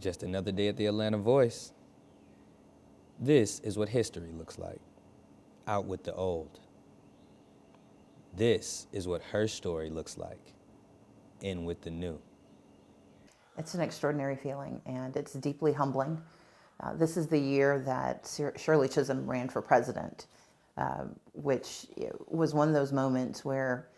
Just another day at the Atlanta Voice. This is what history looks like. Out with the old. This is what her story looks like. In with the new. It's an extraordinary feeling, and it's deeply humbling. This is the year that Shirley Chisholm ran for president, which was one of those moments where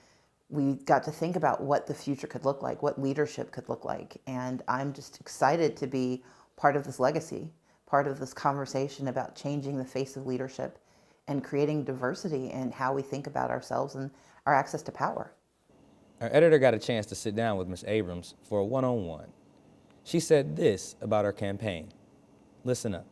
we got to think about what the future could look like, what leadership could look like. And I'm just excited to be part of this legacy, part of this conversation about changing the face of leadership and creating diversity in how we think about ourselves and our access to power. Our editor got a chance to sit down with Ms. Abrams for a one-on-one. She said this about our campaign. Listen up.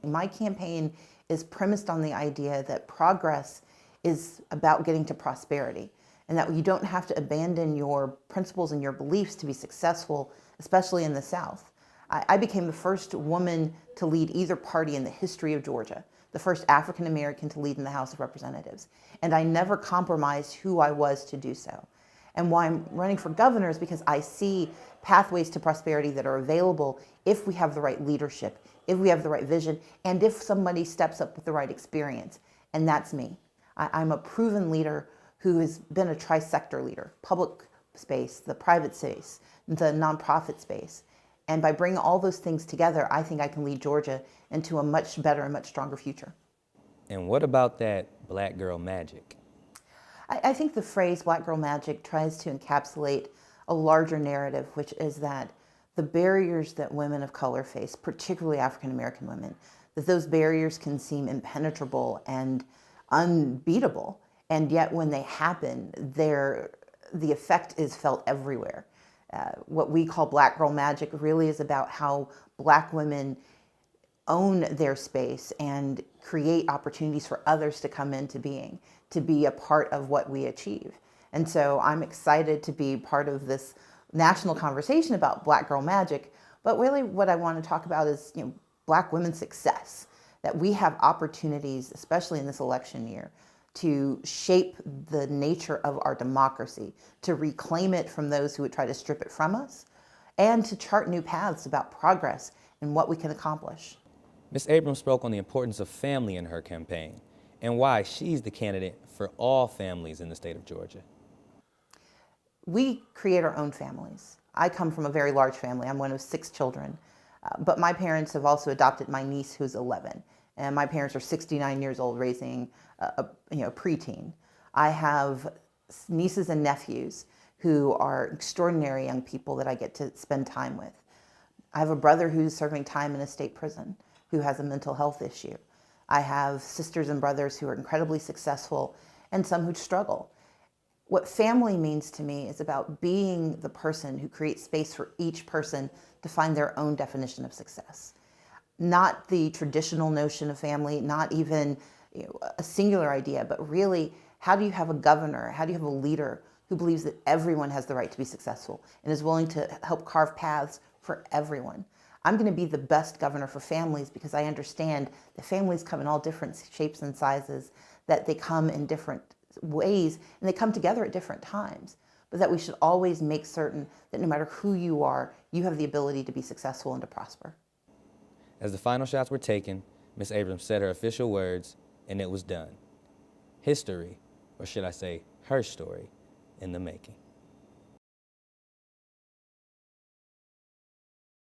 My campaign is premised on the idea that progress is about getting to prosperity, and that you don't have to abandon your principles and your beliefs to be successful, especially in the South. I became the first woman to lead either party in the history of Georgia, the first African American to lead in the House of Representatives, and I never compromised who I was to do so. And why I'm running for governor is because I see pathways to prosperity that are available if we have the right leadership, if we have the right vision, and if somebody steps up with the right experience. And that's me. I'm a proven leader who has been a tri-sector leader, public space, the private space, the nonprofit space. And by bringing all those things together, I think I can lead Georgia into a much better and much stronger future. And what about that black girl magic? I think the phrase black girl magic tries to encapsulate a larger narrative, which is that the barriers that women of color face, particularly African American women, that those barriers can seem impenetrable and unbeatable. And yet when they happen, the effect is felt everywhere. What we call black girl magic really is about how black women own their space and create opportunities for others to come into being, to be a part of what we achieve. And so I'm excited to be part of this national conversation about black girl magic, but really what I want to talk about is, black women's success, that we have opportunities, especially in this election year, to shape the nature of our democracy, to reclaim it from those who would try to strip it from us, and to chart new paths about progress and what we can accomplish. Ms. Abrams spoke on the importance of family in her campaign and why she's the candidate for all families in the state of Georgia. We create our own families. I come from a very large family. I'm one of 6 children. But my parents have also adopted my niece who's 11. And my parents are 69 years old raising a preteen. I have nieces and nephews who are extraordinary young people that I get to spend time with. I have a brother who's serving time in a state prison who has a mental health issue. I have sisters and brothers who are incredibly successful and some who struggle. What family means to me is about being the person who creates space for each person to find their own definition of success. Not the traditional notion of family, not even a singular idea, but really, how do you have a governor, how do you have a leader who believes that everyone has the right to be successful and is willing to help carve paths for everyone? I'm going to be the best governor for families because I understand that families come in all different shapes and sizes, that they come in different ways, and they come together at different times, but that we should always make certain that no matter who you are, you have the ability to be successful and to prosper. As the final shots were taken, Ms. Abrams said her official words, and it was done. History, or should I say her story, in the making.